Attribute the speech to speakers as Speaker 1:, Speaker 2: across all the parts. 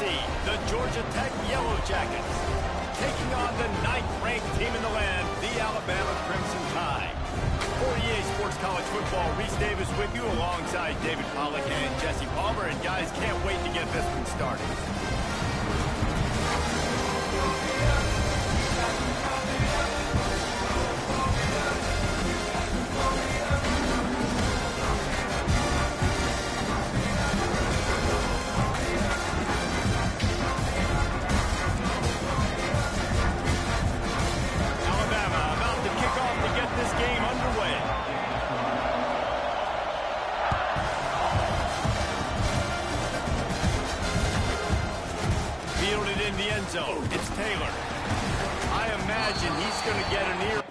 Speaker 1: see the Georgia Tech Yellow Jackets taking on the 9th-ranked team in the land, the Alabama Crimson Tide. For EA Sports College Football, Reese Davis with you alongside David Pollack and Jesse Palmer. And guys, can't wait to get this one started. Zone. It's Taylor. I imagine he's going to get an ear.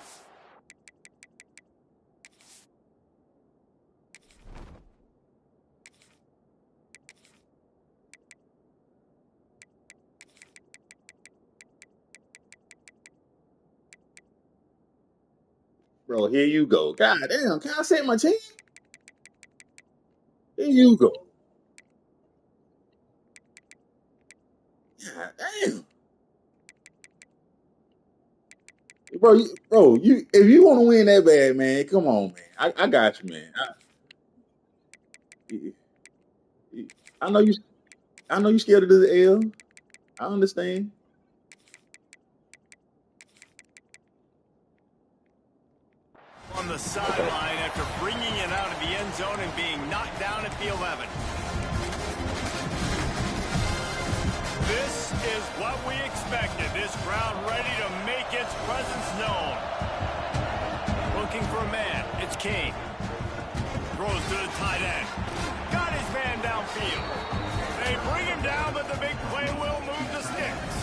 Speaker 2: Bro, here you go. God damn, can I set my team? Here you go. God damn. Bro, you if you want to win that bad, man, come on, man. I got you, man. I know you. I know you scared of the L. I understand.
Speaker 1: On the sideline after bringing it out of the end zone and being knocked down at the 11. This is what we expected. This crowd ready to make its presence known. Looking for a man. It's King. Throws to the tight end. Got his man downfield. They bring him down, but the big play will move the sticks.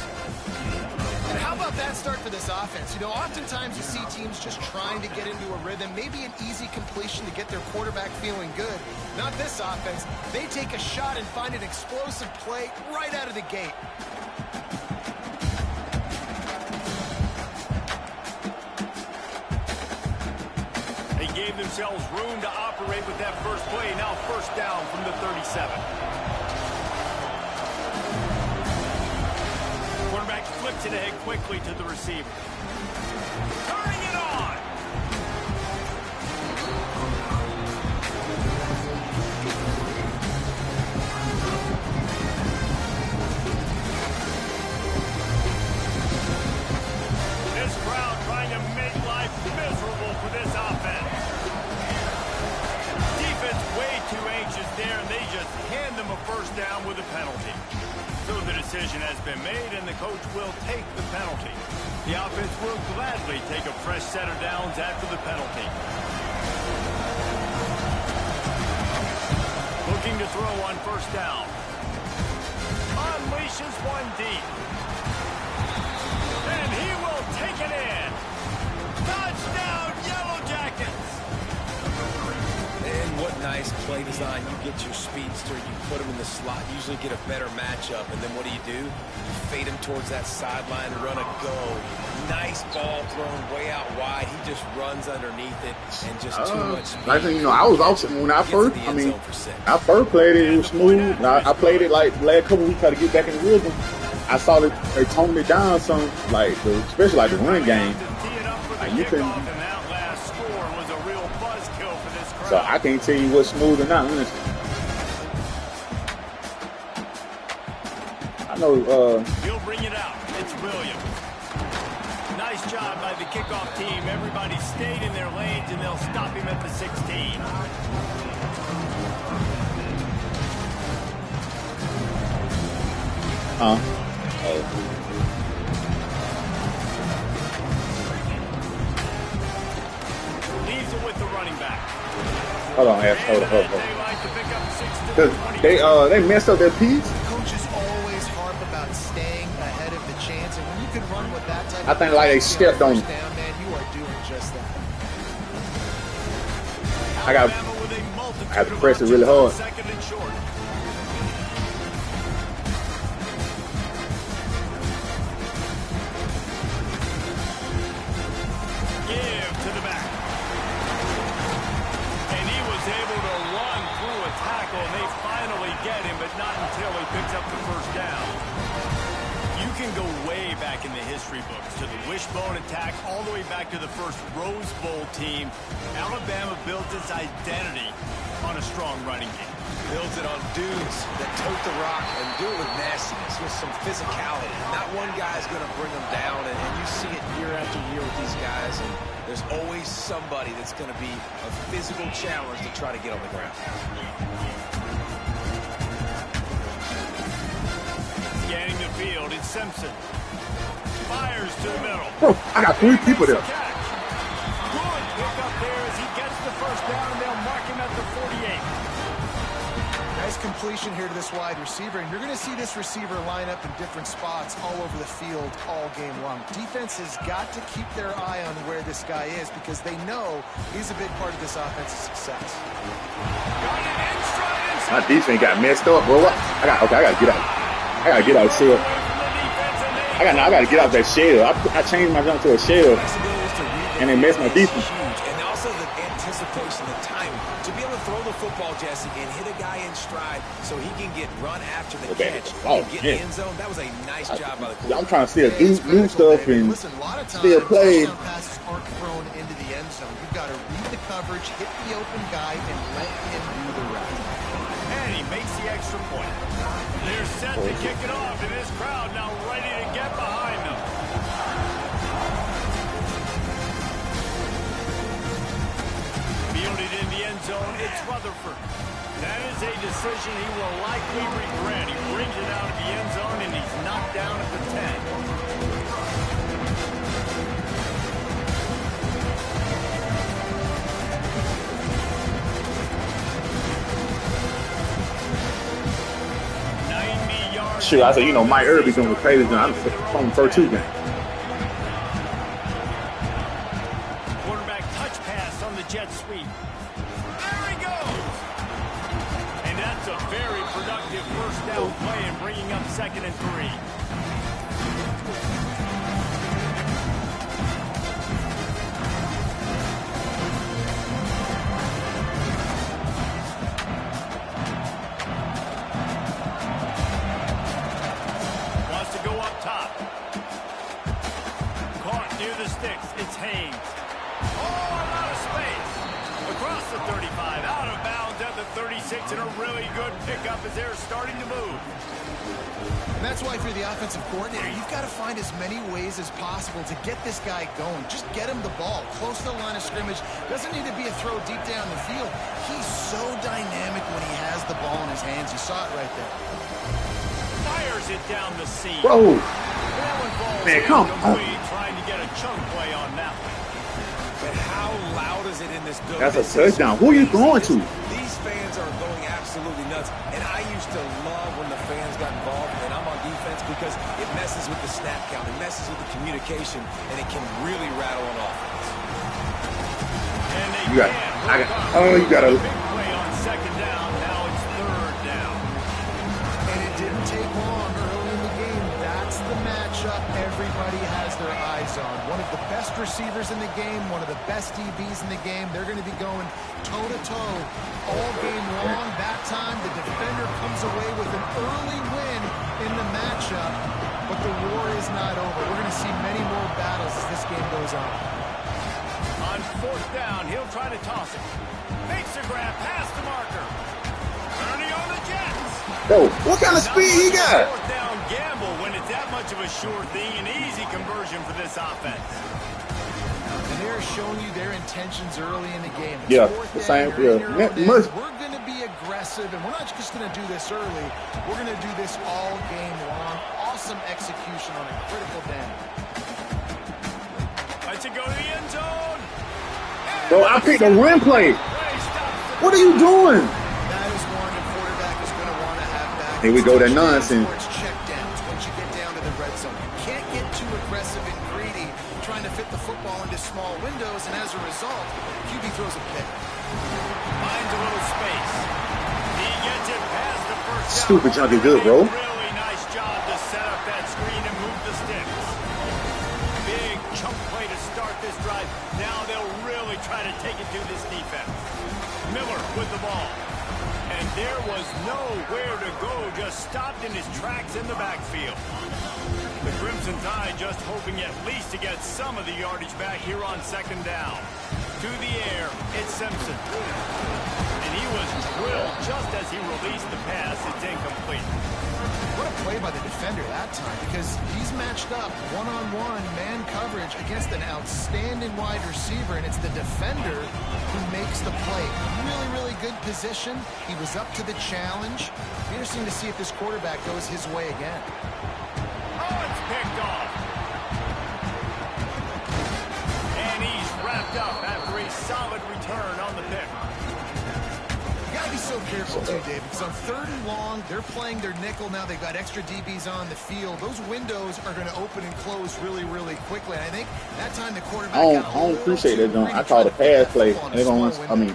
Speaker 3: And how about that start for this offense? You know, oftentimes you see teams just trying to get into a rhythm, maybe an easy completion to get their quarterback feeling good. Not this offense. They take a shot and find an explosive play right out of the gate.
Speaker 1: They gave themselves room to operate with that first play. Now first down from the 37. Quarterback flips it ahead quickly to the receiver. Turning it on. This crowd trying to make life miserable for this offense. Defense way too anxious there, and they just hand them a first down with a penalty. So the decision has been made, and the coach will take the penalty. The offense will gladly take a fresh set of downs after the penalty. Looking to throw on first down. Unleashes one deep. And he will take it in. Touchdown, Yellow Jackets!
Speaker 4: And what nice play design. You get your speedster, you put him in the slot, usually get a better matchup, and then what do? You fade him towards that sideline, run a go. Nice ball thrown way out wide. He just runs underneath it and just too much speed.
Speaker 2: I think, I was also, when I first played it, it was smooth. I played it like the last couple weeks, try to get back in the rhythm. I saw that they toned it down some, especially like the run game. Like you couldn't. So I can't tell you what's smooth or not, honestly. I know.
Speaker 1: He'll bring it out. It's Williams. Nice job by the kickoff team. Everybody stayed in their lanes, and they'll stop him at the 16. Leaves it with the running back.
Speaker 2: Hold on, Ash. Hold on. They messed up their piece.
Speaker 3: Coaches always harp about staying ahead of the chance, and when you can run with that type
Speaker 2: I think like they stepped on it.
Speaker 3: down, man, you are doing just that.
Speaker 2: I have to press it really hard.
Speaker 1: Second and short. Give to the back. And he was able to run through a tackle, and they finally get him, but not until he picks up the first down. can go way back in the history books to the wishbone attack all the way back to the first Rose Bowl team. Alabama built its identity on a strong running game.
Speaker 4: Builds it on dudes that tote the rock and do it with nastiness, with some physicality. Not one guy's going to bring them down, and you see it year after year with these guys, and there's always somebody that's going to be a physical challenge to try to get on the ground.
Speaker 1: Scanning the field, it's Simpson. Fires to the middle.
Speaker 2: Bro, I got 3 people there.
Speaker 1: Good pick up there as he gets the first down, and they'll mark him at the 48.
Speaker 3: Nice completion here to this wide receiver, and you're going to see this receiver line up in different spots all over the field all game long. Defense has got to keep their eye on where this guy is because they know he's a big part of this offense's success.
Speaker 2: My defense got messed up, bro. I gotta get out. I gotta get out of shell. I gotta get out of that shell. I changed my jump to a shell, and it messed my defense.
Speaker 4: And also the anticipation, the timing. To be able to throw the football, Jesse, and hit a guy in stride so he can get run after the catch and get in the end zone, that was a nice job by the quarterback.
Speaker 2: I'm trying to still do new stuff and still play.
Speaker 3: Passes aren't thrown into the end zone. You've got to read the coverage, hit the open guy, and let him do the rest.
Speaker 1: And he makes the extra point. They're set to kick it off, and this crowd now ready to get behind them. Fielded in the end zone, it's Rutherford. That is a decision he will likely regret. He brings it out of the end zone, and he's knocked down at the 10.
Speaker 2: Shoot, I said, you know, Mike Irby's going to be crazy. I'm from the first 2 games.
Speaker 1: Quarterback touch pass on the jet sweep. There he goes. And that's a very productive first down play and bringing up 2nd and 3. And a really good pickup as they're starting to move.
Speaker 3: And that's why if you're the offensive coordinator, you've got to find as many ways as possible to get this guy going. Just get him the ball close to the line of scrimmage. Doesn't need to be a throw deep down the field. He's so dynamic when he has the ball in his hands. You saw it right there.
Speaker 1: Fires it down the seam.
Speaker 2: Whoa. Man, come on.
Speaker 1: Trying to get a chunk play on that one.
Speaker 4: But how loud is it in this building?
Speaker 2: That's a touchdown. Who are you throwing to?
Speaker 4: Fans are going absolutely nuts, and I used to love when the fans got involved, and I'm on defense because it messes with the snap count, it messes with the communication, and it can really rattle an offense.
Speaker 1: And they
Speaker 2: you got a
Speaker 1: big play on 2nd down. Now it's 3rd down.
Speaker 3: And it didn't take long early in the game. That's the matchup everybody has their eyes on. One of the best receivers in the game, one of the best DBs in the game. They're going to be going toe-to-toe all game long. That time, the defender comes away with an early win in the matchup, but the war is not over. We're going to see many more battles as this game goes on.
Speaker 1: On 4th down, he'll try to toss it. Makes a grab past the marker. Turning on the Jets.
Speaker 2: Yo, what kind of speed he got?
Speaker 1: 4th down gamble when it's that much of a sure thing. An easy conversion for this offense.
Speaker 3: And they're showing you their intentions early in the game. It's
Speaker 2: yeah, the same. Yeah.
Speaker 3: We're going to be aggressive, and we're not just going to do this early. We're going to do this all game long. Awesome execution on a critical down.
Speaker 1: Right to go to the end zone.
Speaker 2: Bro, I picked a run play. What are you doing?
Speaker 3: That is one the quarterback is going to want to have back.
Speaker 2: Here we go, that nonsense.
Speaker 3: Check downs once you get down to the red zone. You can't get too aggressive and greedy trying to fit the football into small windows, and as a result, QB throws a pick.
Speaker 1: Finds a little space. He gets it past the first down.
Speaker 2: Stupid junkie good, bro.
Speaker 1: Really nice job to set up that screen and move the sticks. Big chunk play to start this drive. Now they'll really try to take it to this defense. Miller with the ball. And there was nowhere to go, just stopped in his tracks in the backfield. The Crimson Tide just hoping at least to get some of the yardage back here on second down. To the air, it's Simpson. And he was drilled just as he released the pass. It's incomplete.
Speaker 3: What a play by the defender that time, because he's matched up one-on-one man coverage against an outstanding wide receiver, and it's the defender who makes the play. Really, really good position. He was up to the challenge. Be interesting to see if this quarterback goes his way again.
Speaker 1: Oh, it's picked off. And he's wrapped up after a solid return on the pick.
Speaker 3: You gotta be so careful too, Dave, because on 3rd and long, they're playing their nickel now. They've got extra DBs on the field. Those windows are going to open and close really, really quickly. And I think that time the quarterback
Speaker 2: I don't appreciate that. I call it a pass play. They're gonna,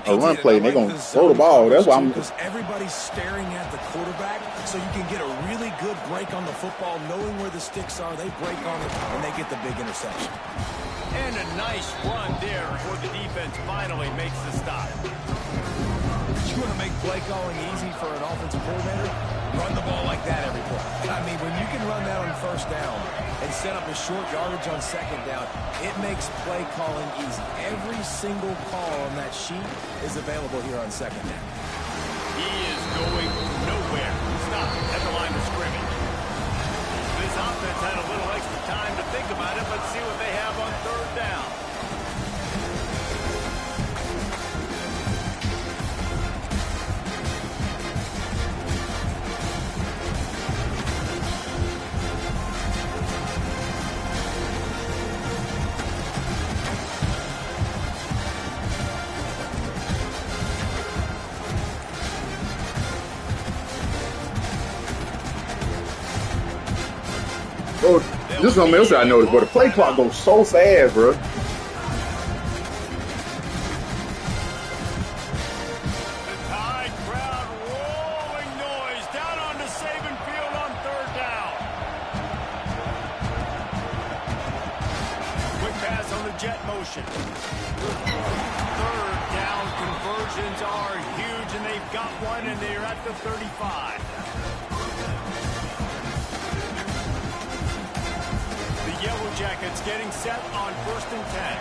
Speaker 2: a run play. They're gonna throw the ball. That's why I'm.
Speaker 4: Because everybody's staring at the quarterback, so you can get a really good break on the football, knowing where the sticks are. They break on it, and they get the big interception.
Speaker 1: And a nice run there before the defense finally makes the stop.
Speaker 4: You want to make play calling easy for an offensive coordinator? Run the ball like that every play. I mean, when you can run that on 1st down and set up a short yardage on 2nd down, it makes play calling easy. Every single call on that sheet is available here on 2nd down.
Speaker 1: He is going nowhere. Stop at the line of scrimmage. This offense had a little extra time to think about it. Let's see what they have on 3rd down.
Speaker 2: Bro, this is something else I noticed, but the play clock goes so fast, bro.
Speaker 1: The Tide crowd rolling noise down onto Saban Field on 3rd down. Quick pass on the jet motion. 3rd down conversions are huge, and they've got one, and they're at the 35. Yellow Jackets getting set on 1st and 10.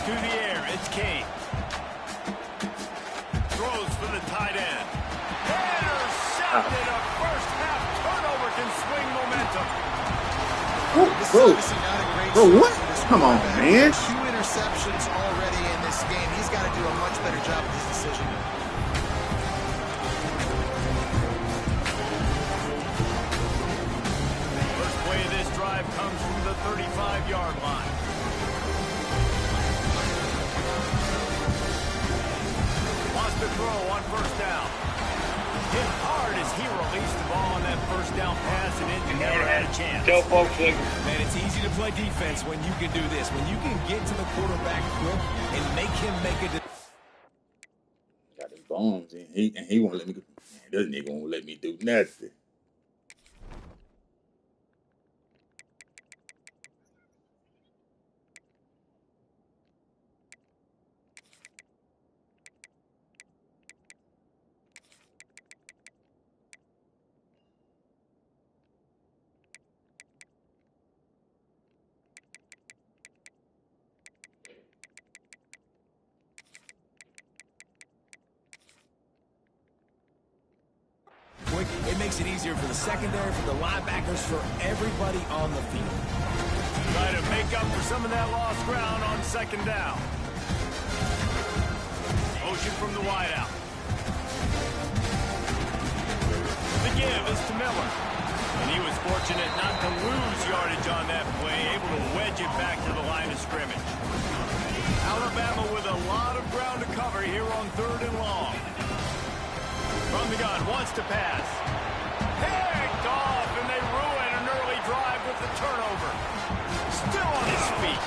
Speaker 1: To the air, it's Kane. Throws for the tight end. Intercepted. A first half turnover can swing momentum.
Speaker 2: Bro, what? Come on, man.
Speaker 3: 2 interceptions already in this game. He's got to do a much better job with his decision. Comes from the 35-yard line. Lost the throw on 1st down. Hit hard as he released the ball on that 1st down pass, and it never had a chance.
Speaker 5: Tell folks,
Speaker 4: man, it's easy to play defense when you can do this. When you can get to the quarterback quick and make him make a decision.
Speaker 2: Got his bones, and he won't let me. Man, this nigga won't let me do nothing.
Speaker 4: It makes it easier for the secondary, for the linebackers, for everybody on the field.
Speaker 1: Try to make up for some of that lost ground on 2nd down. Motion from the wideout. The give is to Miller. And he was fortunate not to lose yardage on that play, able to wedge it back to the line of scrimmage. Alabama with a lot of ground to cover here on 3rd and long. From the gun, wants to pass. Picked off, and they ruin an early drive with the turnover. Still on his feet.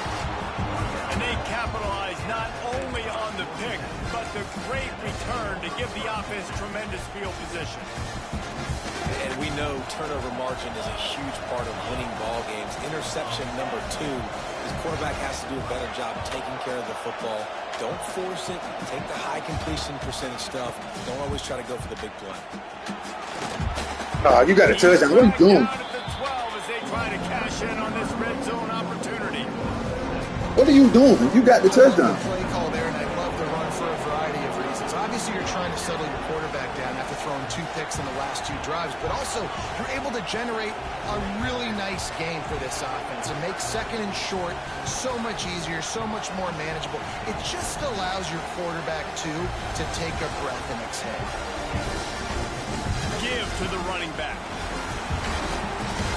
Speaker 1: And they capitalize not only on the pick, but the great return to give the offense tremendous field position.
Speaker 4: And we know turnover margin is a huge part of winning ball games. Interception number 2 His quarterback has to do a better job taking care of the football. Don't force it. Take the high completion percentage stuff. Don't always try to go for the big play.
Speaker 2: Oh, you got a touchdown. What are you doing?
Speaker 1: As they try to cash in on this red zone opportunity.
Speaker 2: What are you doing? You got the touchdown.
Speaker 3: Play call there, and I love the run for a variety of reasons. Obviously, you're trying to settle your quarterback down after throwing 2 picks in the last 2 drives, but also you're able to generate a really nice game for this offense and make second and short so much easier, so much more manageable. It just allows your quarterback, too, to take a breath and exhale.
Speaker 1: Give to the running back.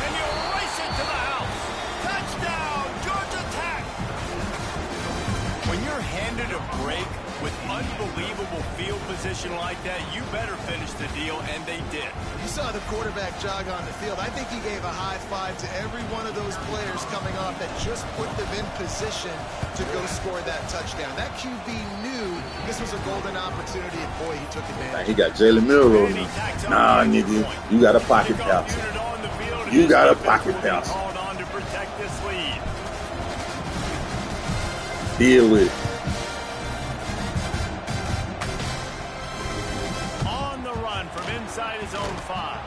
Speaker 1: And you race it to the house. Touchdown, Georgia Tech. When you're handed a break with unbelievable field position like that, you better finish the deal, and they did.
Speaker 3: You saw the quarterback jog on the field. I think he gave a high five to every one of those players coming off that just put them in position to go score that touchdown. That QB knew this was a golden opportunity, and boy, he took advantage.
Speaker 2: He got Jalen Milroe. Nah, nigga, you got a pocket pass. You got a pocket pass. Deal with it.
Speaker 1: On the run from inside his own 5.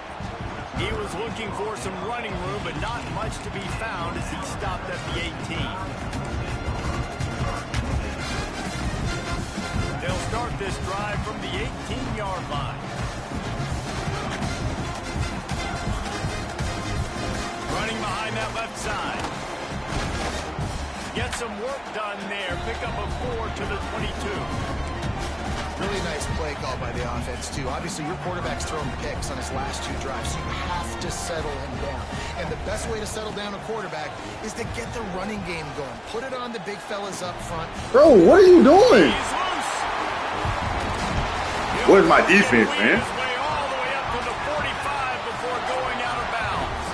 Speaker 1: He was looking for some running room, but not much to be found as he stopped at the 18. They'll start this drive from the 18-yard line. Running behind that left side. Get some work done there. Pick up a 4 to the 22.
Speaker 3: Really nice play call by the offense, too. Obviously, your quarterback's throwing picks on his last 2 drives, so you have to settle him down. And the best way to settle down a quarterback is to get the running game going. Put it on the big fellas up front.
Speaker 2: Bro, what are you doing?
Speaker 1: He's loose.
Speaker 2: Where's my defense, man?
Speaker 1: His way all the way up to the 45 before going out of bounds.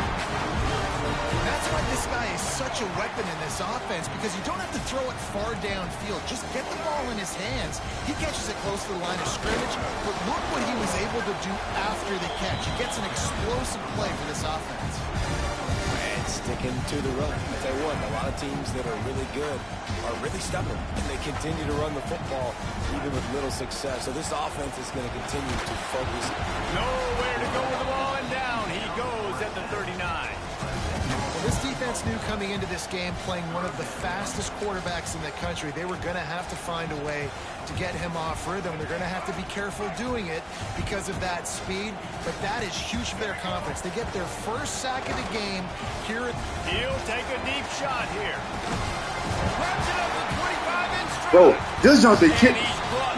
Speaker 3: That's why this guy is such a weapon in this offense, because you don't have to throw it far downfield. Just get the ball in his hands. He catches it close to the line of scrimmage, but look what he was able to do after the catch. He gets an explosive play for this offense.
Speaker 4: And sticking to the run. I tell you what, a lot of teams that are really good are really stubborn, and they continue to run the football even with little success. So this offense is going to continue to focus.
Speaker 1: Nowhere to go with the ball, and down he goes at the 39.
Speaker 3: Well, this defense knew coming into this game, playing one of the fastest quarterbacks in the country, they were going to have to find a way to get him off rhythm. They're going to have to be careful doing it because of that speed, but that is huge for their confidence. They get their first sack of the game here.
Speaker 1: He'll take a deep shot here. Runs it up the 25-inch stride.
Speaker 2: Bro, this jump they kick.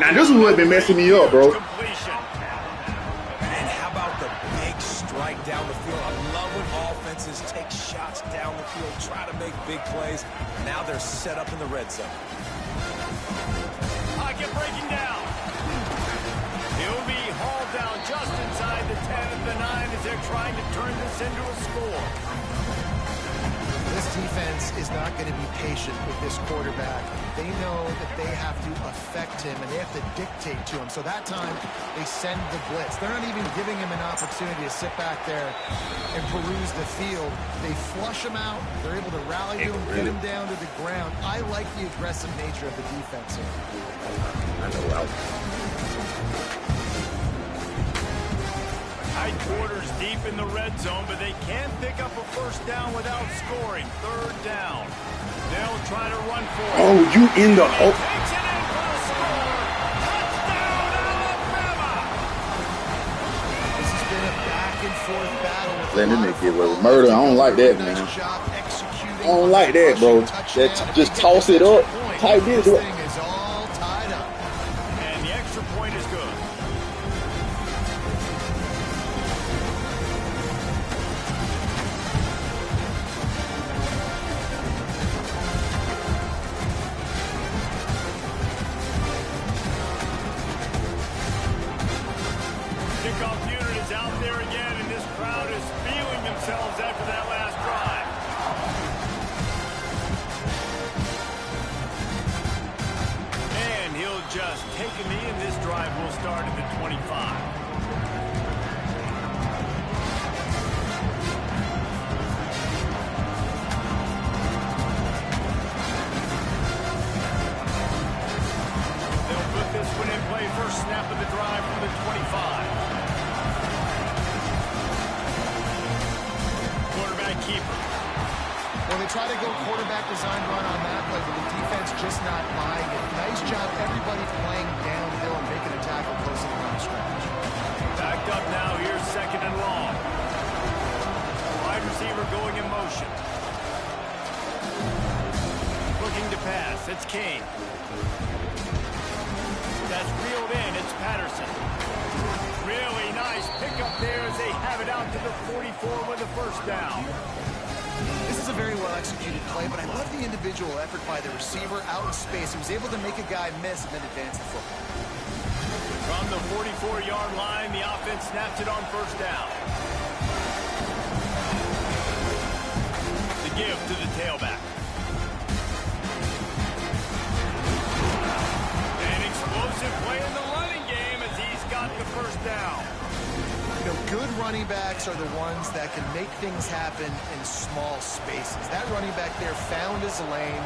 Speaker 2: Now, this is what's been messing me up, bro.
Speaker 1: Completion.
Speaker 4: And how about the big strike down the field? I love when offenses take shots down the field, try to make big plays. Now they're set up in the red zone.
Speaker 1: Pocket breaking down. He'll be hauled down just inside the 10 of the 9 as they're trying to turn this into a score.
Speaker 3: This defense is not going to be patient with this quarterback. They know that they have to affect him, and they have to dictate to him. So that time, they send the blitz. They're not even giving him an opportunity to sit back there and peruse the field. They flush him out. They're able to rally to him, get him down to the ground. I like the aggressive nature of the defense here.
Speaker 2: I know.
Speaker 1: Tight quarters deep in the red zone, but they can't pick up a first down without scoring. 3rd down. They'll try to run for it.
Speaker 2: Oh, you in the hole.
Speaker 1: Takes it in for a score. Touchdown, Alabama!
Speaker 3: This has been a back-and-forth battle.
Speaker 2: Letting this nigga get away with murder. I don't like that, man. I don't like that, bro. That just toss it up. Tight this
Speaker 3: This
Speaker 2: up.
Speaker 3: thing is all tied up.
Speaker 1: And the extra point is good. Kickoff unit is out there again, and this crowd is feeling themselves after that last drive. And he'll just take a knee, and this drive will start at the 25.
Speaker 3: try to go quarterback design run on that play, but the defense just not buying it. Nice job, everybody playing downhill and making a tackle close to the line of scrimmage.
Speaker 1: Backed up now, here's 2nd and long. Wide receiver going in motion. Looking to pass, it's Kane. That's reeled in, it's Patterson. Really nice pickup there as they have it out to the 44 with a first down.
Speaker 3: This is a very well-executed play, but I love the individual effort by the receiver out in space. He was able to make a guy miss and then advance the football.
Speaker 1: From the 44-yard line, the offense snaps it on first down. The give to the tailback. An explosive play in the running game as he's got the first down.
Speaker 3: You know, good running backs are the ones that can make things happen in small spaces. That running back there found his lane,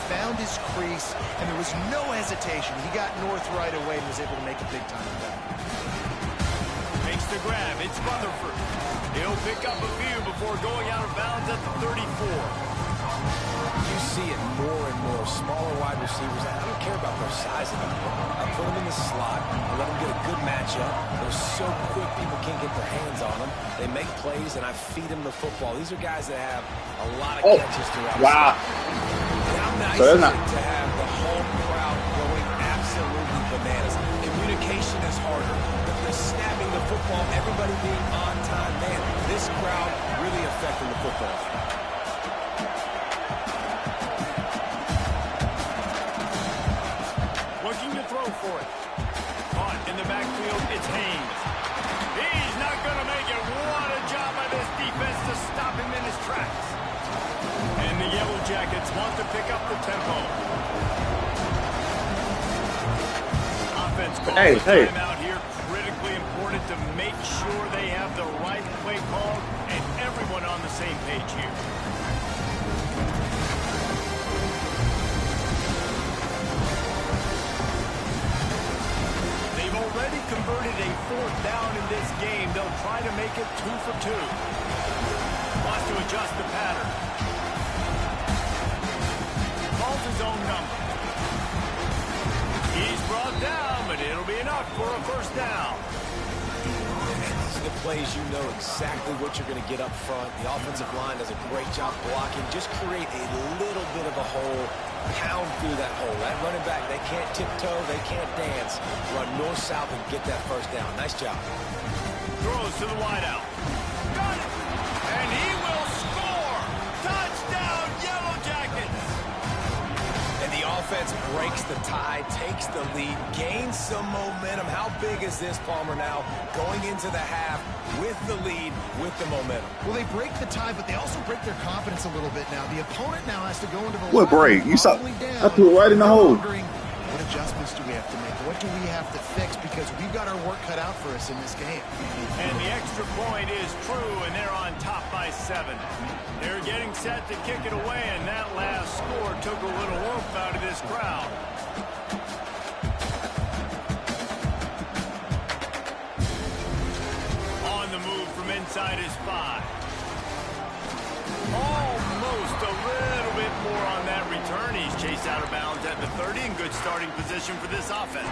Speaker 3: found his crease, and there was no hesitation. He got north right away and was able to make a big-time play.
Speaker 1: Makes the grab. It's Rutherford. He'll pick up a few before going out of bounds at the 34.
Speaker 4: You see it more and more. Smaller wide receivers, I don't care about their size anymore. I put them in the slot. I let them get a good matchup. They're so quick, people can't get their hands on them. They make plays, and I feed them the football. These are guys that have a lot of catches throughout.
Speaker 2: Wow.
Speaker 4: And how nice
Speaker 2: So
Speaker 4: is it to have the home crowd going absolutely bananas. Communication is harder. The snapping the football, everybody being on time. Man, this crowd really affecting the football.
Speaker 1: Looking to throw for it. Caught in the backfield, it's Haynes. He's not going to make it. What a job by this defense to stop him in his tracks. And the Yellow Jackets want to pick up the tempo. Offense calls a timeout here. Critically important to make sure they have the right play called and everyone on the same page here. Already converted a 4th down in this game. They'll try to make it 2 for 2. Wants to adjust the pattern. Calls his own number. He's brought down, but it'll be enough for a first down.
Speaker 4: These are the plays you know exactly what you're going to get up front. The offensive line does a great job blocking. Just create a little bit of a hole. Pound through that hole. That running back, they can't tiptoe, they can't dance. Run north-south and get that first down. Nice job.
Speaker 1: Throws to the wideout. Got it! And he will score! Touchdown, Yellow Jackets!
Speaker 4: And the offense breaks the tie, takes the lead, gains some momentum. How big is this, Palmer, now? Going into the half with the lead, with the momentum.
Speaker 3: Well, they break the tie, but they also break their confidence a little bit now. The opponent now has to go into the
Speaker 2: What break? You saw I threw it right in the hole.
Speaker 3: What adjustments do we have to make? What do we have to fix? Because we've got our work cut out for us in this game.
Speaker 1: And the extra point is true, and they're on top by 7. They're getting set to kick it away, and that last score took a little oomph out of this crowd. On the move from inside his 5. Almost a little bit more on that return. He's chased out of bounds at the 30 in good starting position for this offense.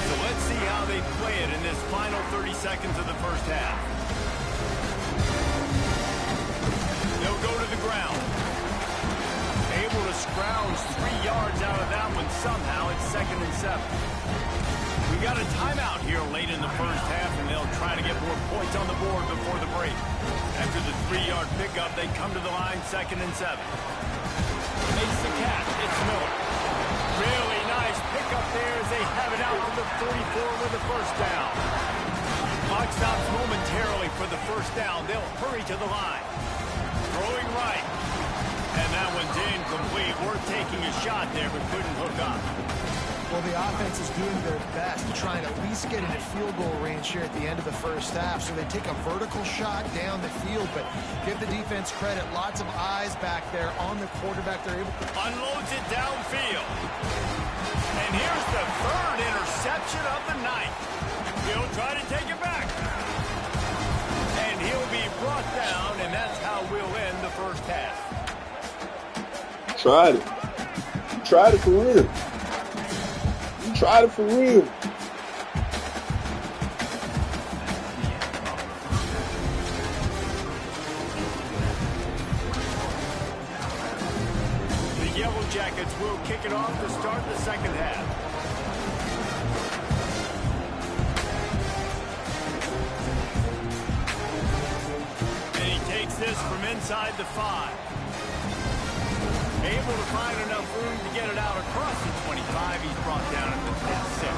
Speaker 1: So let's see how they play it in this final 30 seconds of the first half. They'll go to the ground. Able to scrounge 3 yards out of that one somehow. It's 2nd and 7. We got a timeout here late in the first half, and they'll try to get more points on the board before the break. After the 3-yard pickup, they come to the line, 2nd and 7. Makes the catch. It's Miller. Really nice pickup there as they have it out to the 44 with the first down. Clock stops momentarily for the first down. They'll hurry to the line. Throwing right. And that one's incomplete. We're taking a shot there, but couldn't hook up.
Speaker 3: Well, the offense is doing their best to try and at least get into field goal range here at the end of the first half. So they take a vertical shot down the field, but give the defense credit. Lots of eyes back there on the quarterback. They're able to
Speaker 1: unloads it downfield. And here's the third interception of the night. He'll try to take it back. And he'll be brought down, and that's how we'll end the first half.
Speaker 2: Tried it. Tried it for real. Tried it for real.
Speaker 1: The Yellow Jackets will kick it off to start the second half. And he takes this from inside the 5. Able to find enough room to get it out across the 25. He's brought down at the 10-6.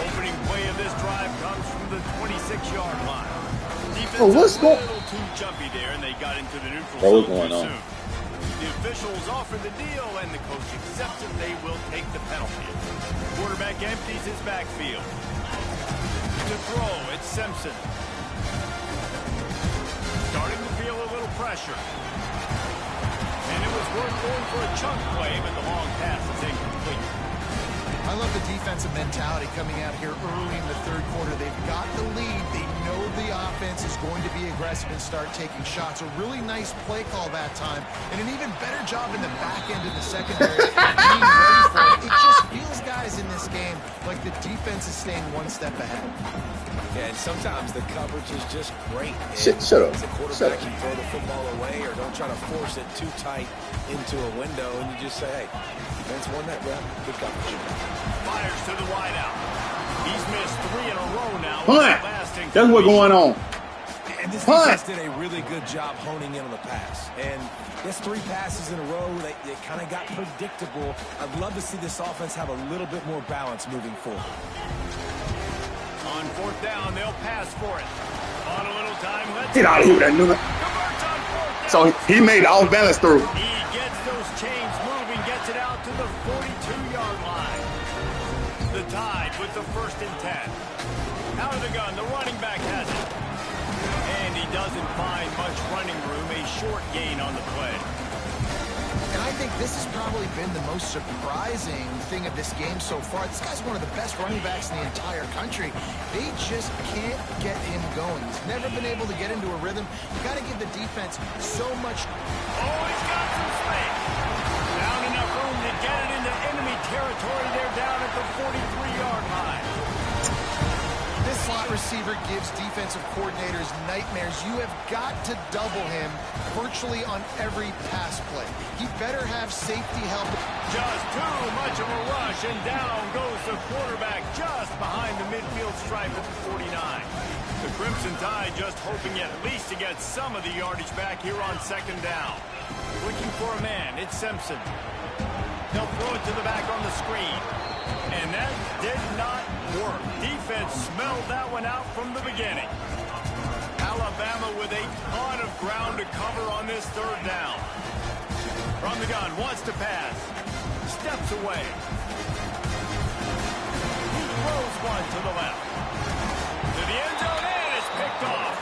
Speaker 1: Opening play of this drive comes from the 26-yard line. Defense
Speaker 2: what's
Speaker 1: a little too jumpy there, and they got into the neutral zone too soon. The officials offer the deal, and the coach accepts it. They will take the penalty. Quarterback empties his backfield. To throw, it's Simpson. Starting to feel a little pressure. And it was worth going for a chunk play, but the long pass is incomplete.
Speaker 3: I love the defensive mentality coming out here early in the third quarter. They've got the lead. They know the offense is going to be aggressive and start taking shots. A really nice play call that time, and an even better job in the back end of the secondary being ready for it. It just feels, guys, in this game like the defense is staying one step ahead.
Speaker 4: Yeah, and sometimes the coverage is just great.
Speaker 2: Shut up.
Speaker 4: The quarterback can throw the football away or don't try to force it too tight into a window, and you just say, hey, defense won that rep. Good coverage.
Speaker 1: Fires to the wideout. He's missed 3 in a row now.
Speaker 2: That's what's going on.
Speaker 4: And this defense did a really good job honing in on the pass. And that's 3 passes in a row. They kind of got predictable. I'd love to see this offense have a little bit more balance moving forward.
Speaker 1: On 4th down, they'll pass for it. On a little time.
Speaker 2: Get out of here with that nugget. So he made the off balance through.
Speaker 1: He gets those chains moving, gets it out to the 42-yard line. The Tide with the 1st and 10. Out of the gun, the running back has it. And he doesn't find much running room, a short gain on the play.
Speaker 3: And I think this has probably been the most surprising thing of this game so far. This guy's one of the best running backs in the entire country. They just can't get him going. He's never been able to get into a rhythm. You got to give the defense so much.
Speaker 1: Oh, he's got some space. Down enough room to get it into enemy territory. They're down at the 43-yard line.
Speaker 3: This slot receiver gives defensive coordinators nightmares. You have got to double him virtually on every pass play. He better have safety help.
Speaker 1: Just too much of a rush, and down goes the quarterback just behind the midfield stripe at the 49. The Crimson Tide just hoping at least to get some of the yardage back here on 2nd down. Looking for a man, it's Simpson. They'll throw it to the back on the screen. And that did not work. Defense smelled that one out from the beginning. Alabama with a ton of ground to cover on this 3rd down. From the gun, wants to pass. Steps away. He throws one to the left. To the end zone, and it's picked off.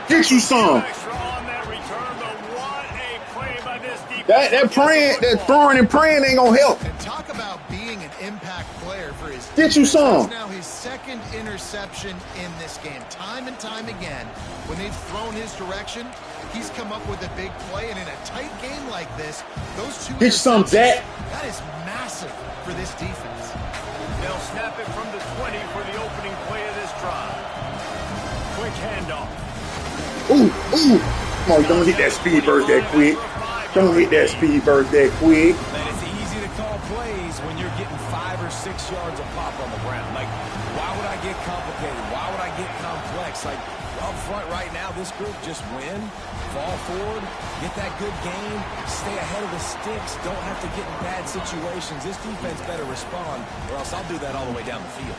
Speaker 2: Get you some.
Speaker 1: Extra on that return, but what a play by this defense.
Speaker 2: That praying, that throwing and praying ain't gonna help.
Speaker 3: And talk about being an impact player for his team.
Speaker 2: Get you some.
Speaker 3: That's now his 2nd interception in this game. Time and time again, when they've thrown his direction, he's come up with a big play. And in a tight game like this, those 2
Speaker 2: Get some, Zach.
Speaker 3: That is massive for this defense.
Speaker 1: They'll snap it from the 20 for the opening play of this drive. Quick handoff.
Speaker 2: Ooh. Come on, don't hit that speed burst that quick. Don't hit that speed burst that quick.
Speaker 4: And it's easy to call plays when you're getting 5 or 6 yards of pop on the ground. Like, why would I get complicated? Why would I get complex? Like, up front right now, this group just win, fall forward, get that good game, stay ahead of the sticks, don't have to get in bad situations. This defense better respond, or else I'll do that all the way down the field.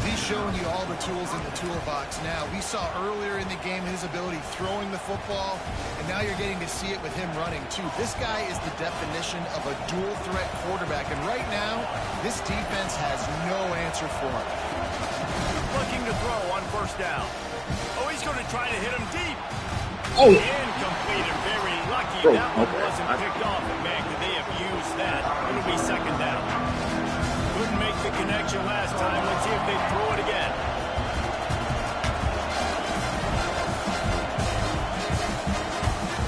Speaker 3: He's showing you all the tools in the toolbox now. We saw earlier in the game his ability throwing the football, and now you're getting to see it with him running too. This guy is the definition of a dual threat quarterback, and right now, this defense has no answer for him.
Speaker 1: Looking to throw on first down. Oh, he's going to try to hit him deep.
Speaker 2: Oh.
Speaker 1: Incomplete and very lucky.
Speaker 2: Bro,
Speaker 1: that one
Speaker 2: okay.
Speaker 1: wasn't picked off. And man, could they have used that? It'll be second down. Couldn't make the connection last time. Let's see if they throw it again.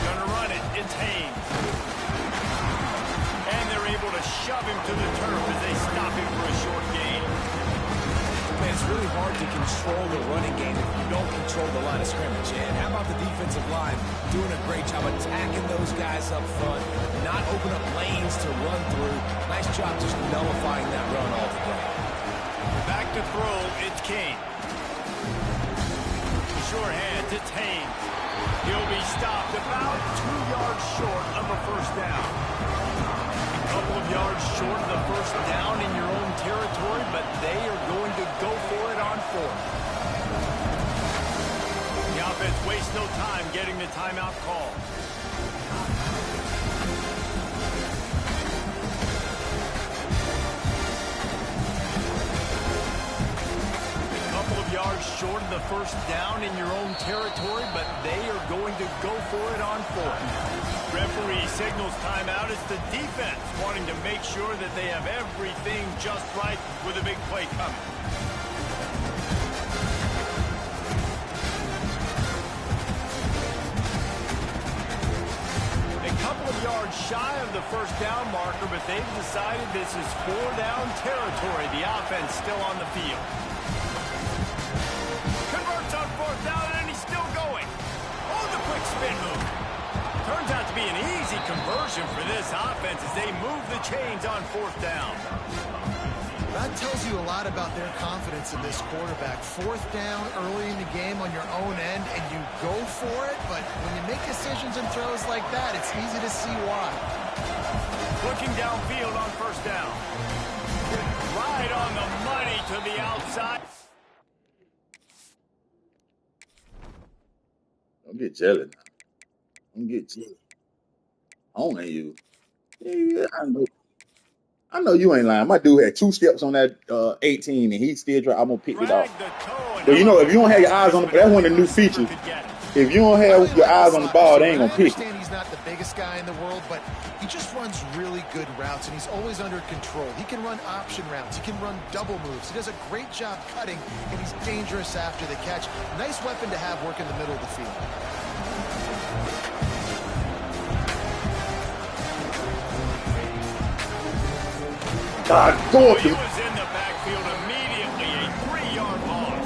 Speaker 1: Gonna run it. It's Haynes. And they're able to shove him to the turf as they stop him for a short gain.
Speaker 4: Man, it's really hard to control the running game if you don't control the line of scrimmage. And how about the defensive line doing a great job attacking those guys up front, not open up lanes to run through. Nice job just nullifying that run altogether.
Speaker 1: Back to throw, it's Kane. Sure hands, it's Haynes. He'll be stopped about 2 yards short of a first down. A couple of yards short of the first down in your own territory, but they are going to go for it on fourth. The offense wastes no time getting the timeout call. Yards short of the first down in your own territory, but they are going to go for it on fourth. Referee signals timeout. It's the defense wanting to make sure that they have everything just right with a big play coming. A couple of yards shy of the first down marker, but they've decided this is 4-down territory. The offense still on the field. On fourth down, and he's still going. Oh, the quick spin move. Turns out to be an easy conversion for this offense as they move the chains on fourth down.
Speaker 3: That tells you a lot about their confidence in this quarterback. Fourth down early in the game on your own end, and you go for it, but when you make decisions and throws like that, it's easy to see why.
Speaker 1: Looking downfield on first down. Right on the money to the outside.
Speaker 2: Don't get jelly now. Don't get jelly. Owning you. Yeah, I know you ain't lying. My dude had 2 steps on that 18, and he still tried. I'm going to pick it off. But, you know, if you don't have your eyes on the ball, that's one of the new features. If you don't have your eyes on the ball, they ain't going to pick it.
Speaker 3: I understand he's not the biggest guy in the world, but he just runs really good routes, and he's always under control. He can run option routes. He can run double moves. He does a great job cutting, and he's dangerous after the catch. Nice weapon to have work in the middle of the field.
Speaker 2: God, go up.
Speaker 1: He was in the backfield immediately, a 3-yard loss.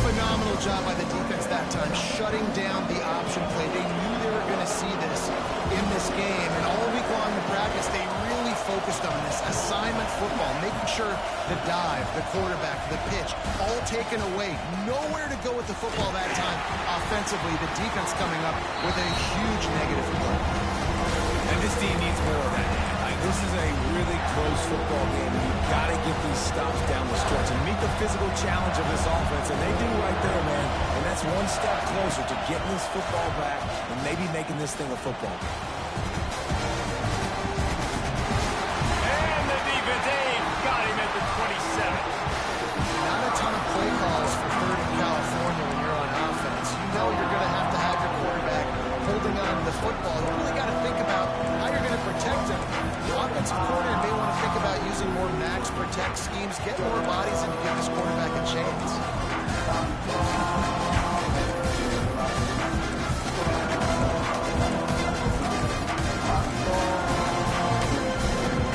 Speaker 3: Phenomenal job by the defense that time, shutting down the option play. They knew they were going to see this in this game, and all week long in practice, they really focused on this assignment football, making sure the dive, the quarterback, the pitch, all taken away. Nowhere to go with the football that time. Offensively, the defense coming up with a huge negative play.
Speaker 4: And this team needs more of that. This is a really close football game, and you've got to get these stops down the stretch and meet the physical challenge of this offense, and they do right there, man. And that's one step closer to getting this football back and maybe making this thing a football game.
Speaker 1: And the defense aid got him at the 27.
Speaker 3: Not a ton of play calls for third in California when you're on offense. You know you're going to have your quarterback holding on to the football. You really got to think about how you're going to protect him. The offensive coordinator may want to think about using more max protect schemes, get more bodies, and give this quarterback a chance.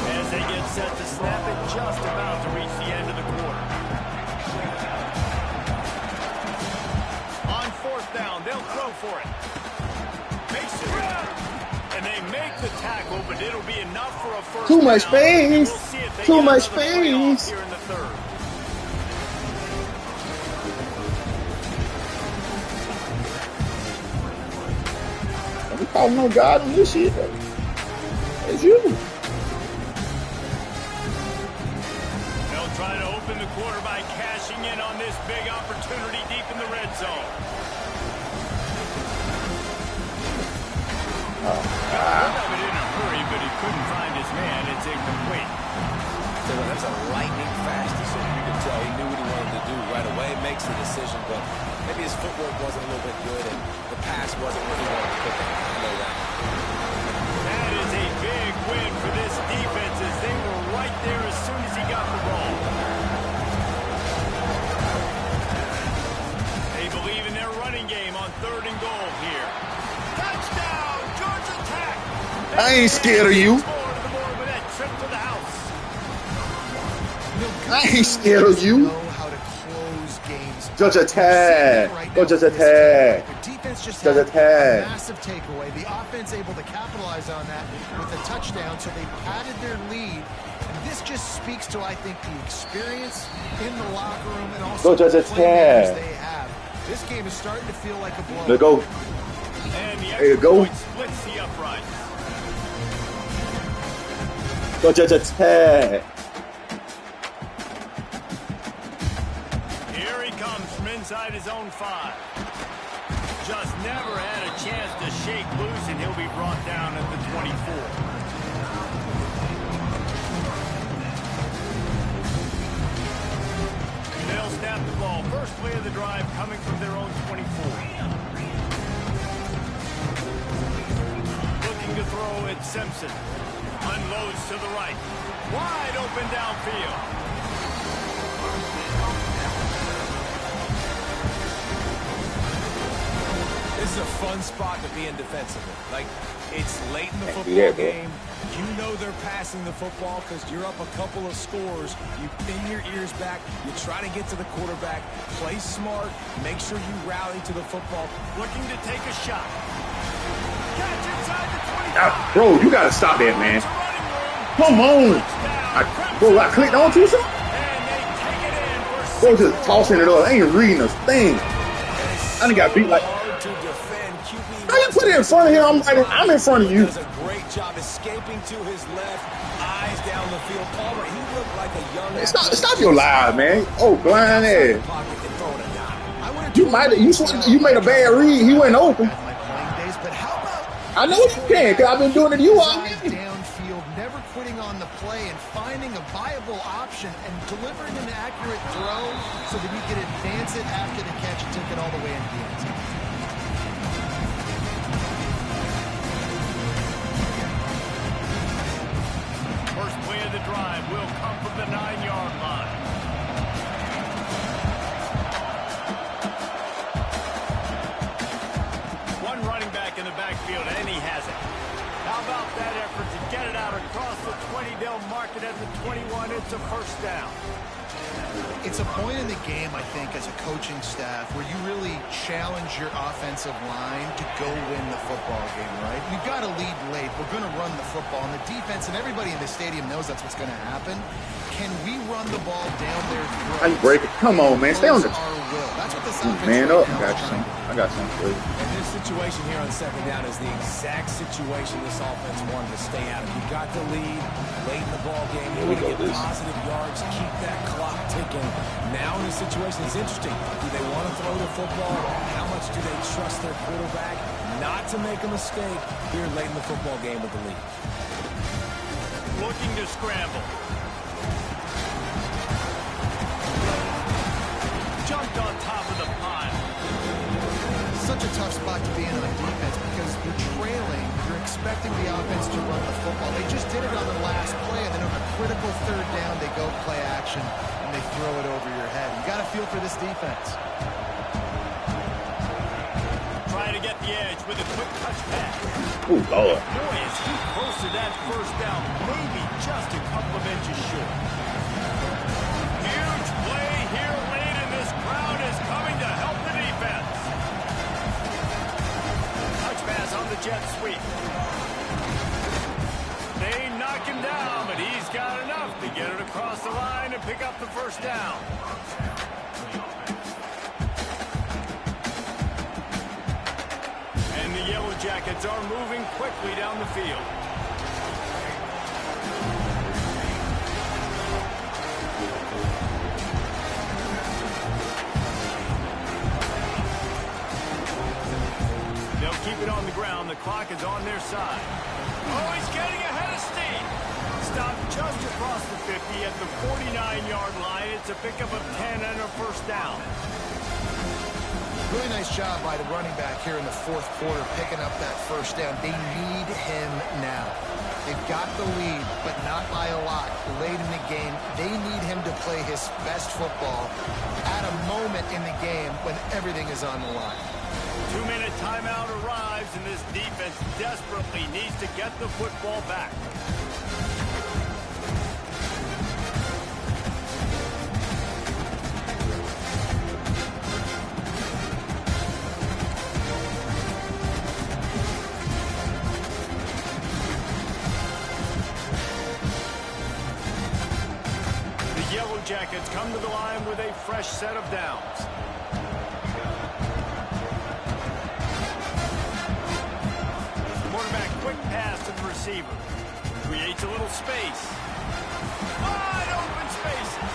Speaker 1: As they get set to snap it, just about to reach the end of the quarter. On fourth down, they'll throw for it. Makes it round. And they make the tackle, but it'll be enough for a first
Speaker 2: Too much
Speaker 1: down.
Speaker 2: space.
Speaker 1: We'll see if they
Speaker 2: Too
Speaker 1: get
Speaker 2: much
Speaker 1: another play off
Speaker 2: space.
Speaker 1: here in the third.
Speaker 2: I'm calling no God on this shit, though. It's you.
Speaker 1: They'll try to open the quarterback by cashing in on this big opportunity deep in the red zone.
Speaker 2: Oh,
Speaker 1: Got it in a hurry, but he couldn't find his man. It's incomplete.
Speaker 4: So that's a lightning fast decision. You can tell he knew what he wanted to do right away. Makes the decision, but maybe his footwork wasn't a little bit good, and the pass wasn't where he wanted to put it. I know that.
Speaker 1: That is a big win for this defense as they were right there as soon as he got the ball. They believe in their running game on 3rd and goal here. Touchdown, Georgia Tech!
Speaker 2: I ain't scared of you. I ain't scared of you. Georgia Tech. Go Georgia Tech.
Speaker 3: Defense just
Speaker 2: Georgia
Speaker 3: had a
Speaker 2: Tech.
Speaker 3: massive takeaway. The offense able to capitalize on that with a touchdown, so they padded their lead. And this just speaks to, I think, the experience in the locker room and also the playmakers they have. This game is starting to feel like a blow.
Speaker 2: There go.
Speaker 1: And the
Speaker 2: There you go.
Speaker 1: splits the uprights.
Speaker 2: Go Georgia Tech.
Speaker 1: Here he comes from inside his own 5. Just never had a chance to shake loose, and he'll be brought down at the 24. They'll snap the ball. First play of the drive coming from their own 24. Looking to throw at Simpson. Unloads to the right. Wide open downfield.
Speaker 4: This is a fun spot to be in defensively. Like, it's late in the football game. You know they're passing the football because you're up a couple of scores. You pin your ears back. You try to get to the quarterback. Play smart. Make sure you rally to the football.
Speaker 1: Looking to take a shot. Catch inside the 25.
Speaker 2: Bro, you got to stop that, man. Come on. Bro, I clicked on to something. Bro, just tossing it up. I ain't reading a thing. I done got beat like... How you put it in front of him? I'm in front of you.
Speaker 4: Does a great job escaping to his left, eyes down the field. Palmer, he looked like a young.
Speaker 2: Stop your lies, man. Oh, blind ass. You made a bad read. He went open. I know you can, because I've been doing it to you all game.
Speaker 3: Downfield, never quitting on the play and finding a viable option and delivering an accurate throw so that he could advance it after the catch and took it all the way into the end zone.
Speaker 1: First play of the drive will come from the 9-yard line. One running back in the backfield, and he has it. How about that effort to get it out across the 20? They'll mark it at the 21. It's a first down.
Speaker 3: It's a point in the game, I think, as a coaching staff where you really challenge your offensive line to go win the football game, right? We've got to lead late. We're going to run the football. And the defense and everybody in the stadium knows that's what's going to happen. Can we run the ball down their throats?
Speaker 2: How you break it? Come on, man. Stay on the...
Speaker 3: That's what this offense
Speaker 2: Man
Speaker 3: right
Speaker 2: up.
Speaker 3: now
Speaker 2: I got some for you.
Speaker 4: And this situation here on 2nd down is the exact situation this offense wanted to stay out of. You got the lead late in the ball game. You want to get positive yards, keep that clock ticking. Now in this situation, it's interesting. Do they want to throw the football? How much do they trust their quarterback not to make a mistake here late in the football game with the lead?
Speaker 1: Looking to scramble. Jumped on top of the pile.
Speaker 3: Such a tough spot to be in on defense because you're trailing. You're expecting the offense to run the football. They just did it on the last play, and then on a critical 3rd down, they go play action, and they throw it over your head. You got to feel for this defense.
Speaker 1: Trying to get the edge with a quick touch pass.
Speaker 2: Oh, Lord.
Speaker 1: Boy, is he close to that first down. Maybe just a couple of inches short. Huge play here late, and this crowd is coming to help the defense. Touch pass on the jet sweep. They knock him down, but he's got enough to get it across the line and pick up the first down. And the Yellow Jackets are moving quickly down the field. clock is on their side. Oh, he's getting ahead of steam. Stopped just across the 50 at the 49-yard line. It's a pickup of 10 and a first down.
Speaker 3: Really nice job by the running back here in the fourth quarter, picking up that first down. They need him now. They've got the lead, but not by a lot. Late in the game, they need him to play his best football at a moment in the game when everything is on the line.
Speaker 1: 2-minute timeout arrives, and this defense desperately needs to get the football back. Jackets come to the line with a fresh set of downs. Quarterback quick pass to the receiver. Creates a little space. Wide open spaces.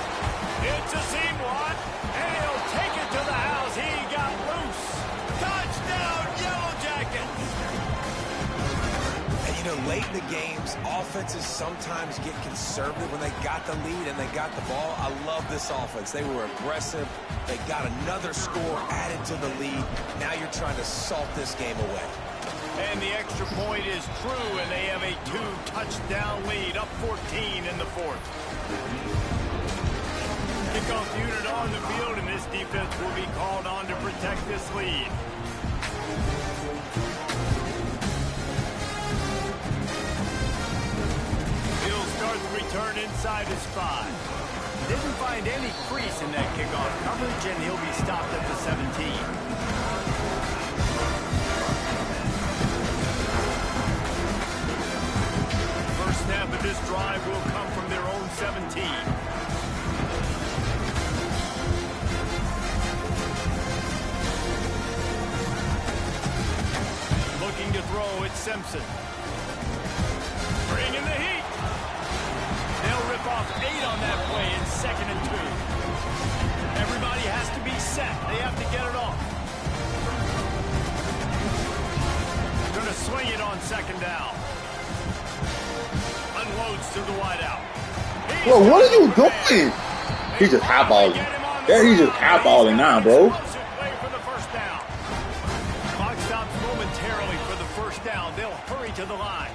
Speaker 1: It's a seam one, and he'll take it to the house. He got loose. Touchdown, Yellow Jackets.
Speaker 4: And, you know, late in the games, offenses sometimes get conservative when they got the lead and they got the ball. I love this offense. They were aggressive. They got another score added to the lead. Now you're trying to salt this game away.
Speaker 1: And the extra point is true, and they have a 2-touchdown lead, up 14 in the fourth. Kickoff unit on the field, and this defense will be called on to protect this lead. He'll start the return inside his 5. Didn't find any crease in that kickoff coverage, and he'll be stopped at the 17. Snap of this drive will come from their own 17. Looking to throw, it's Simpson. Bring in the heat. They'll rip off 8 on that play in 2nd and 2. Everybody has to be set. They have to get it off. Going to swing it on 2nd down. Unloads to the wideout.
Speaker 2: Bro, what are you doing? He's just high-balling. Yeah, he's just high-balling now, bro.
Speaker 1: Clock stops momentarily for the first down. They'll hurry to the line.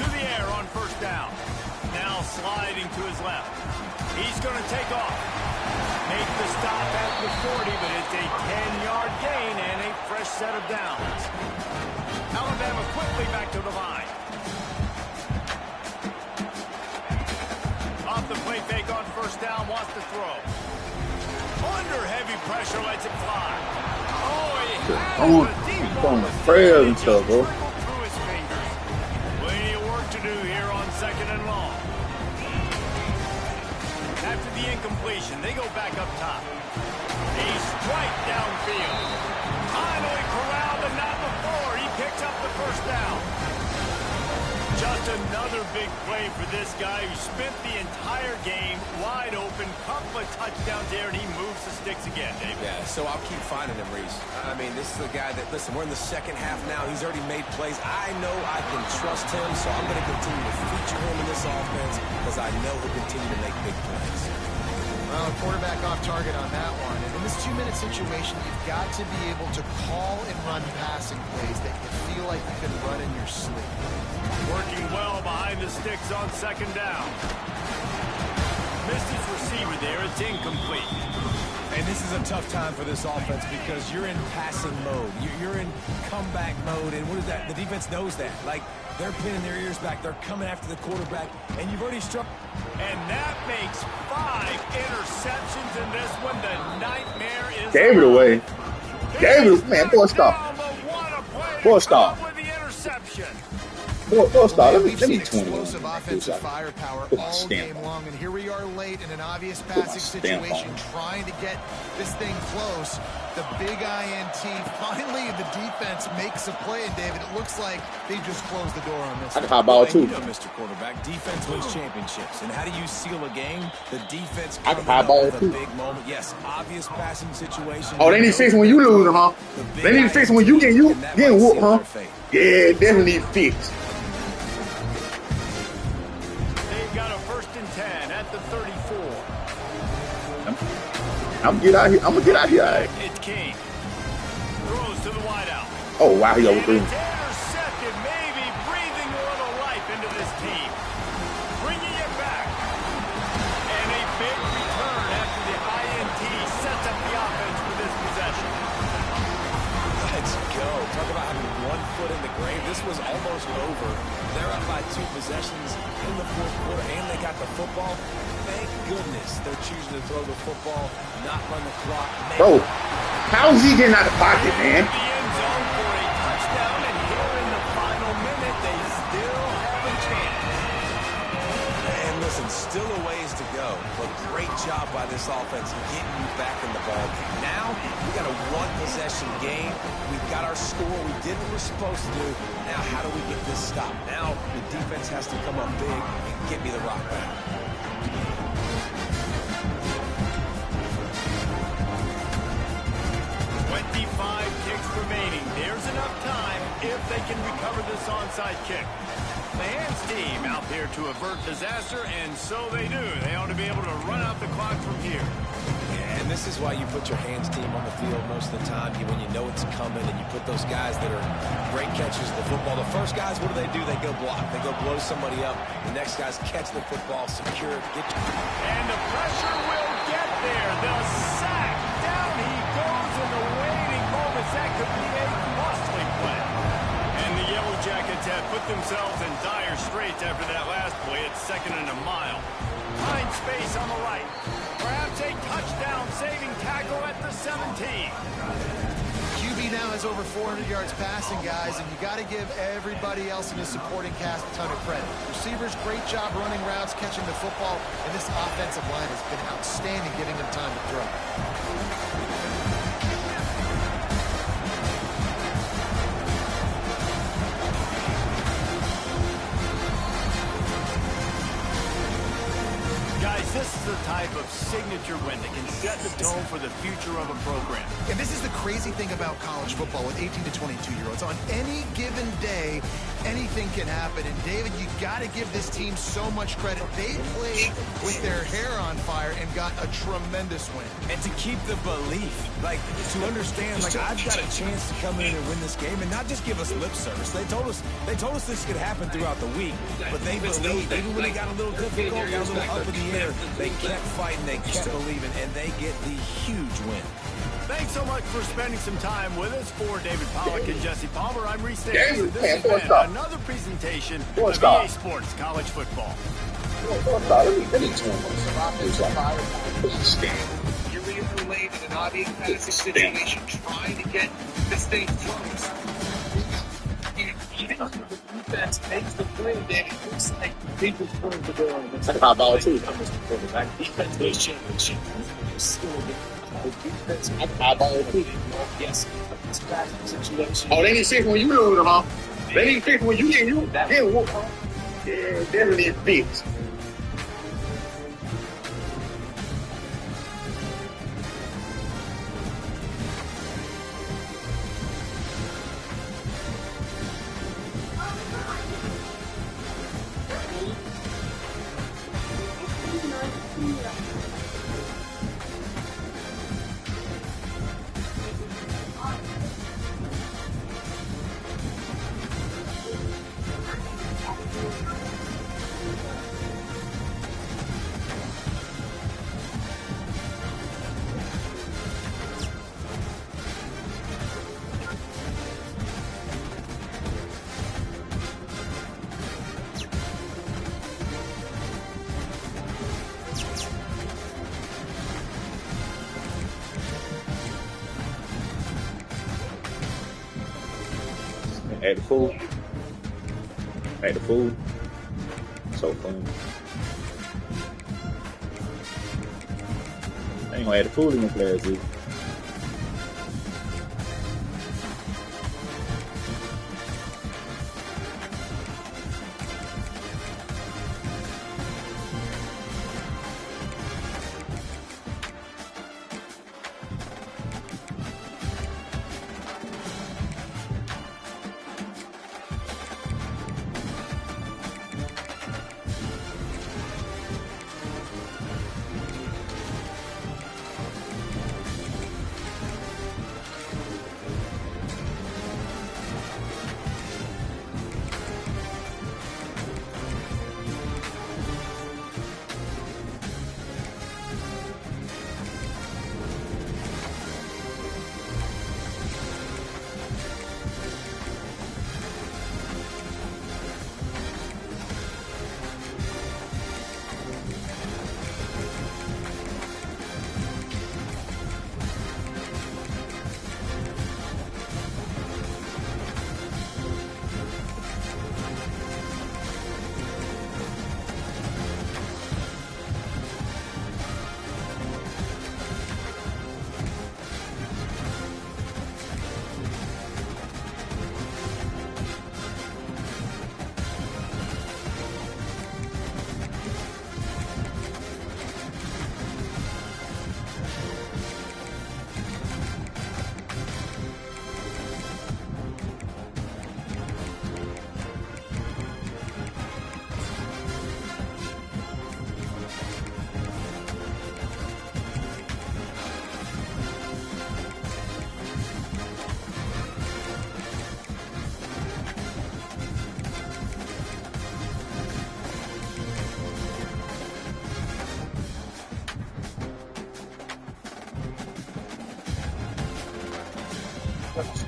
Speaker 1: To the air on first down. Now sliding to his left. He's going to take off. Make the stop at the 40, but it's a 10-yard gain and a fresh set of downs. Alabama quickly back to the line. Off the play fake on first down, wants to throw. Under heavy pressure, lets it fly. Oh,
Speaker 2: he's throwing the prayers and stuff, bro.
Speaker 1: Through his fingers. Plenty of work to do here on 2nd and long. After the incompletion, they go back up top. A strike downfield. Finally corralled, but not before. He picks up the first down. Just another big play for this guy who spent the entire game wide open. Couple of touchdowns there, and he moves the sticks again, David.
Speaker 4: Yeah, so I'll keep finding him, Reese. I mean, this is the guy that, listen, we're in the second half now. He's already made plays. I know I can trust him, so I'm going to continue to feature him in this offense because I know he'll continue to make big plays.
Speaker 3: Well, quarterback off target on that one. And in this 2-minute situation, you've got to be able to call and run passing plays that you feel like you can run in your sleep.
Speaker 1: Working well behind the sticks on 2nd down. Missed his receiver there. It's incomplete.
Speaker 4: And this is a tough time for this offense because you're in passing mode. You're in comeback mode. And what is that? The defense knows that. Like, they're pinning their ears back. They're coming after the quarterback. And you've already struck.
Speaker 1: And that makes 5 interceptions in this one. The nightmare is
Speaker 2: Gave it away. Gave it, man. Boy, stop. Boy, stop.
Speaker 1: With the interception.
Speaker 2: Four star. Let
Speaker 3: We've
Speaker 2: me
Speaker 3: seen
Speaker 2: 21.
Speaker 3: explosive offensive firepower all game long, and here we are late in an obvious passing situation, trying to get this thing close. The big INT. Finally, the defense makes a play, and David, it looks like they just closed the door on this.
Speaker 2: I can high ball too.
Speaker 4: You know, Mr. Quarterback, defense wins championships. And how do you seal a game? The defense
Speaker 2: I can high ball too.
Speaker 4: Big moment. Yes, obvious passing situation.
Speaker 2: Oh, they need to fix when you lose, huh? They need to fix when you getting whooped, huh? Yeah, definitely need to fix.
Speaker 1: They've got a 1st and 10 at the 34.
Speaker 2: I'm gonna get out here. I'm gonna get out here. Right.
Speaker 1: It's King. Throws to the wideout.
Speaker 2: Oh wow, he overthrew.
Speaker 1: Intercepted, maybe breathing a little life into this team. Bringing it back. And a big return after the INT sets up the offense for this possession.
Speaker 4: Let's go. Talk about having 1 foot in the grave. This was almost over. They're up by 2 possessions in the 4th quarter, and they got the football. Thank goodness they're choosing to throw the football, not run the clock.
Speaker 2: Bro, how's he getting out of the pocket, man?
Speaker 1: The end zone for a touchdown, and here in the final minute, they still have a chance.
Speaker 4: And listen, still a ways to go, but great job by this offense getting you back in the ballgame. Now, we got a 1-possession game. We've got our score. We did what we're supposed to do. Now, how do we get this stopped? Now, the defense has to come up big and get me the rock back.
Speaker 1: 25 kicks remaining. There's enough time if they can recover this onside kick. The hands team out there to avert disaster, and so they do. They ought to be able to run out the clock from here.
Speaker 4: Yeah, and this is why you put your hands team on the field most of the time, when you know it's coming, and you put those guys that are great catchers of the football. The first guys, what do? They go block. They go blow somebody up. The next guys catch the football, secure it, get.
Speaker 1: And the pressure will get there. The sack. Down he goes in the waiting moments. That could be a costly play. And the Yellow Jackets have put themselves in dire straits after that last play. It's 2nd and a mile. Find space on the right. Perhaps a touchdown-saving tackle at the 17.
Speaker 3: QB now has over 400 yards passing, guys, and you got to give everybody else in his supporting cast a ton of credit. Receivers, great job running routes, catching the football, and this offensive line has been outstanding, giving them time to throw.
Speaker 1: This is the type of signature win that can set the tone for the future of a program.
Speaker 3: And this is the crazy thing about college football with 18 to 22-year-olds. On any given day, anything can happen. And, David, you got to give this team so much credit. They played with their hair on fire and got a tremendous win.
Speaker 4: And to keep the belief, to understand, I've got a chance to come in and win this game and not just give us lip service. They told us this could happen throughout the week, but they believed. Even when it got a little difficult, got a little up in the air, they kept fighting, they kept believing, and they get the huge win.
Speaker 1: Thanks so much for spending some time with us. For David Pollack and Jesse Palmer, I'm Reese Davis. This has been another presentation of EA Sports College Football.
Speaker 3: You're late in an obvious passing situation, trying to get this thing close. Defense makes the play, David. Looks like they just closed the door on this.
Speaker 2: I can high ball too.
Speaker 3: Defense wins championship.
Speaker 2: I can high ball too.
Speaker 3: Yes. Situation.
Speaker 2: Oh, they need to fix when you lose, huh? They need to fix when you get whooped, huh? Yeah, definitely need to fix. At the fool. Hey, the food. So fun. I ain't gonna add the food in the players either.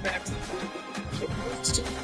Speaker 5: Back to the